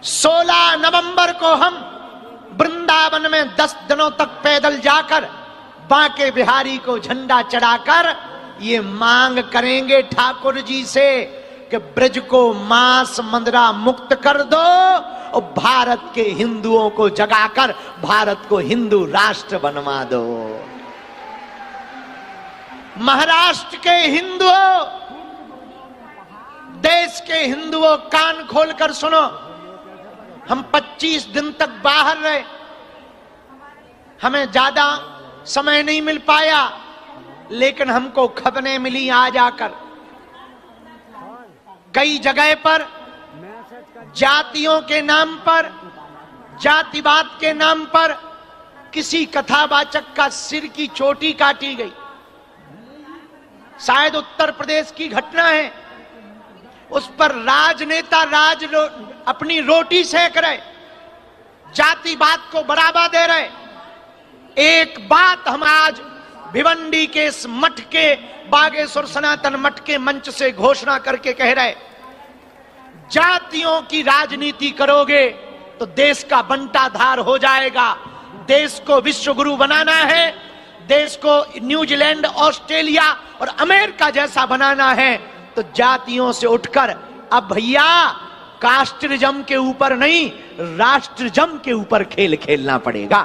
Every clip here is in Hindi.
16 नवंबर को हम वृंदावन में 10 दिनों तक पैदल जाकर बांके बिहारी को झंडा चढ़ाकर ये मांग करेंगे ठाकुर जी से कि ब्रज को मांस मंदरा मुक्त कर दो और भारत के हिंदुओं को जगाकर भारत को हिंदू राष्ट्र बनवा दो। महाराष्ट्र के हिंदुओं, देश के हिंदुओं, कान खोलकर सुनो। हम 25 दिन तक बाहर रहे, हमें ज्यादा समय नहीं मिल पाया, लेकिन हमको खबरें मिली आ जाकर कई जगह पर जातियों के नाम पर, जातिवाद के नाम पर किसी कथावाचक का सिर की चोटी काटी गई। शायद उत्तर प्रदेश की घटना है। उस पर राजनेता अपनी रोटी सेक रहे, जातिवाद को बढ़ावा दे रहे। एक बात हम आज भिवंडी के इस मठ के, बागेश्वर सनातन मठ के मंच से घोषणा करके कह रहे, जातियों की राजनीति करोगे तो देश का बंटाधार हो जाएगा। देश को विश्व गुरु बनाना है, देश को न्यूजीलैंड, ऑस्ट्रेलिया और अमेरिका जैसा बनाना है, तो जातियों से उठकर अब भैया कास्टिज्म के ऊपर नहीं, राष्ट्रजम के ऊपर खेल खेलना पड़ेगा।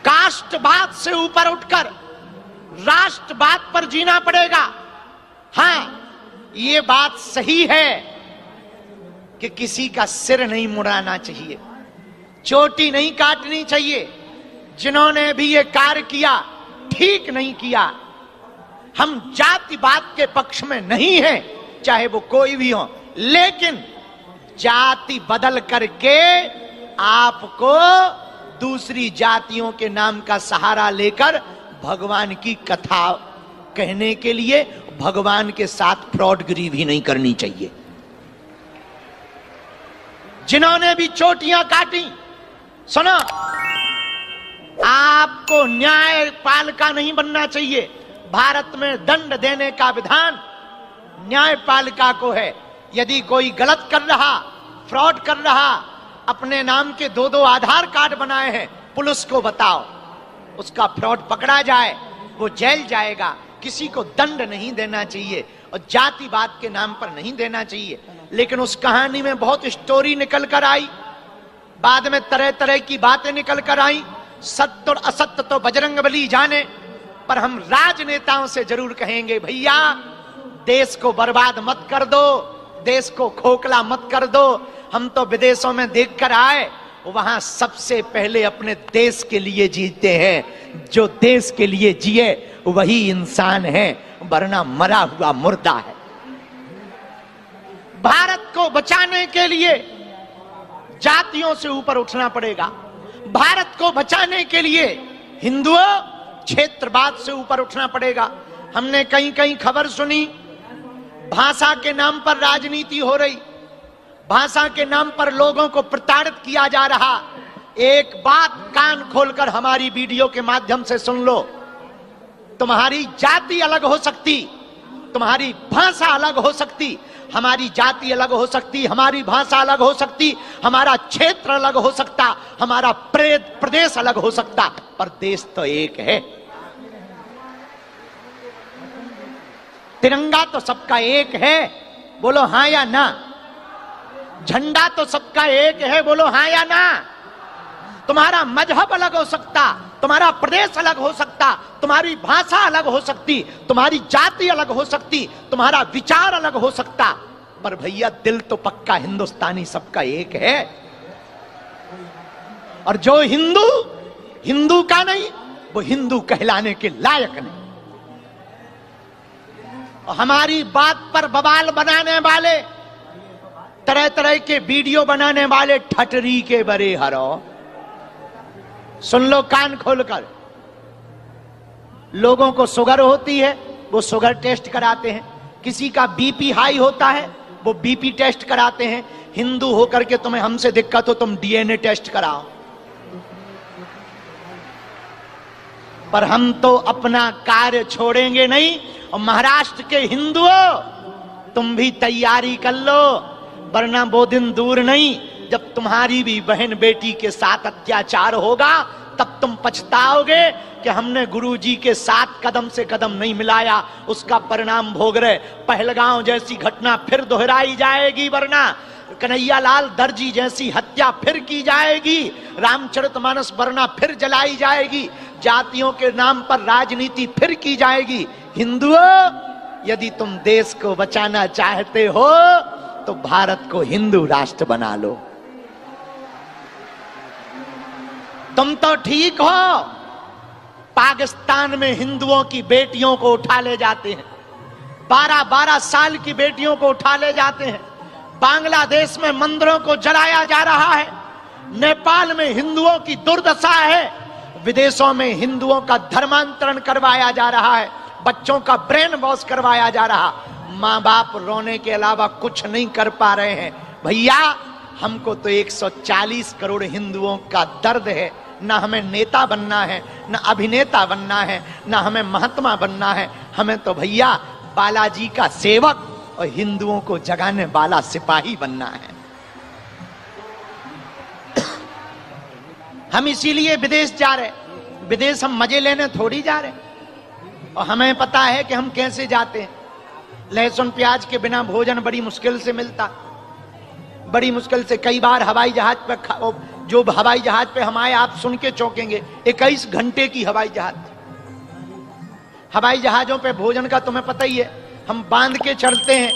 कास्टवाद से ऊपर उठकर राष्ट्रवाद पर जीना पड़ेगा। हां, ये बात सही है कि किसी का सिर नहीं मुड़ाना चाहिए, चोटी नहीं काटनी चाहिए। जिन्होंने भी ये कार्य किया ठीक नहीं किया। हम जातिवाद के पक्ष में नहीं हैं, चाहे वो कोई भी हो, लेकिन जाति बदल करके आपको दूसरी जातियों के नाम का सहारा लेकर भगवान की कथा कहने के लिए भगवान के साथ फ्रॉडगिरी भी नहीं करनी चाहिए। जिन्होंने भी चोटियां काटी, सुनो, आपको न्यायपालिका नहीं बनना चाहिए। भारत में दंड देने का विधान न्यायपालिका को है। यदि कोई गलत कर रहा, फ्रॉड कर रहा, अपने नाम के 2-2 आधार कार्ड बनाए हैं, पुलिस को बताओ, उसका फ्रॉड पकड़ा जाए, वो जेल जाएगा। किसी को दंड नहीं देना चाहिए और जातिवाद के नाम पर नहीं देना चाहिए। लेकिन उस कहानी में बहुत स्टोरी निकल कर आई, बाद में तरह तरह की बातें निकल कर आई। सत्य और असत्य तो बजरंगबली जाने, पर हम राजनेताओं से जरूर कहेंगे, भैया देश को बर्बाद मत कर दो, देश को खोखला मत कर दो। हम तो विदेशों में देखकर आए, वहां सबसे पहले अपने देश के लिए जीते हैं। जो देश के लिए जिए वही इंसान है, वरना मरा हुआ मुर्दा है। भारत को बचाने के लिए जातियों से ऊपर उठना पड़ेगा। भारत को बचाने के लिए हिंदुओं, क्षेत्रवाद से ऊपर उठना पड़ेगा। हमने कहीं कहीं खबर सुनी, भाषा के नाम पर राजनीति हो रही, भाषा के नाम पर लोगों को प्रताड़ित किया जा रहा। एक बात कान खोलकर हमारी वीडियो के माध्यम से सुन लो, तुम्हारी जाति अलग हो सकती, तुम्हारी भाषा अलग हो सकती, हमारी जाति अलग हो सकती, हमारी भाषा अलग हो सकती, हमारा क्षेत्र अलग हो सकता, हमारा प्रदेश अलग हो सकता, पर देश तो एक है। तिरंगा तो सबका एक है, बोलो हां या ना। झंडा तो सबका एक है, बोलो हां या ना। तुम्हारा मजहब अलग हो सकता, तुम्हारा प्रदेश अलग हो सकता, तुम्हारी भाषा अलग हो सकती, तुम्हारी जाति अलग हो सकती, तुम्हारा विचार अलग हो सकता, पर भैया दिल तो पक्का हिंदुस्तानी सबका एक है। और जो हिंदू हिंदू का नहीं, वो हिंदू कहलाने के लायक नहीं। और हमारी बात पर बवाल बनाने वाले, तरह तरह के वीडियो बनाने वाले ठटरी के बरे हरो, सुन लो कान खोलकर। लोगों को शुगर होती है, वो शुगर टेस्ट कराते हैं। किसी का बीपी हाई होता है, वो बीपी टेस्ट कराते हैं। हिंदू होकर के तुम्हें हमसे दिक्कत हो, तुम डीएनए टेस्ट कराओ। पर हम तो अपना कार्य छोड़ेंगे नहीं। और महाराष्ट्र के हिंदुओं, तुम भी तैयारी कर लो। वरना वो दिन दूर नहीं जब तुम्हारी भी बहन बेटी के साथ अत्याचार होगा, तब तुम पछताओगे कि हमने गुरुजी के साथ कदम से कदम नहीं मिलाया, उसका परिणाम भोग रहे। पहलगांव जैसी घटना फिर दोहराई जाएगी, वरना कन्हैयालाल दर्जी जैसी हत्या फिर की जाएगी, रामचरितमानस वरना फिर जलाई जाएगी, जातियों के नाम पर राजनीति फिर की जाएगी। हिंदुओं, यदि तुम देश को बचाना चाहते हो तो भारत को हिंदू राष्ट्र बना लो। तुम तो ठीक हो, पाकिस्तान में हिंदुओं की बेटियों को उठा ले जाते हैं, 12-12 साल की बेटियों को उठा ले जाते हैं। बांग्लादेश में मंदिरों को जलाया जा रहा है, नेपाल में हिंदुओं की दुर्दशा है, विदेशों में हिंदुओं का धर्मांतरण करवाया जा रहा है, बच्चों का ब्रेन वॉश करवाया जा रहा। माँ बाप रोने के अलावा कुछ नहीं कर पा रहे हैं। भैया, हमको तो 140 करोड़ हिंदुओं का दर्द है। ना हमें नेता बनना है, ना अभिनेता बनना है, ना हमें महात्मा बनना है। हमें तो भैया बालाजी का सेवक और हिंदुओं को जगाने वाला सिपाही बनना है। हम इसीलिए विदेश जा रहे। विदेश हम मजे लेने थोड़ी जा रहे, और हमें पता है कि हम कैसे जाते हैं। लहसुन प्याज के बिना भोजन बड़ी मुश्किल से मिलता, बड़ी मुश्किल से। कई बार हवाई जहाज पे, जो हवाई जहाज पे हम आए, आप सुन के चौंकेंगे, 21 घंटे की हवाई जहाज। हवाई जहाजों पे भोजन का तुम्हें पता ही है, हम बांध के चढ़ते हैं।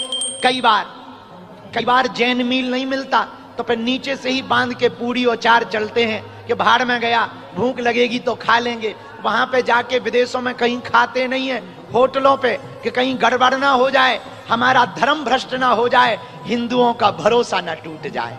कई बार जैन मील नहीं मिलता तो फिर नीचे से ही बांध के पूरी और चार चलते हैं कि भाड़ में गया, भूख लगेगी तो खा लेंगे। वहां पे जाके विदेशों में कहीं खाते नहीं है, होटलों पे, कि कहीं गड़बड़ ना हो जाए, हमारा धर्म भ्रष्ट ना हो जाए, हिंदुओं का भरोसा ना टूट जाए।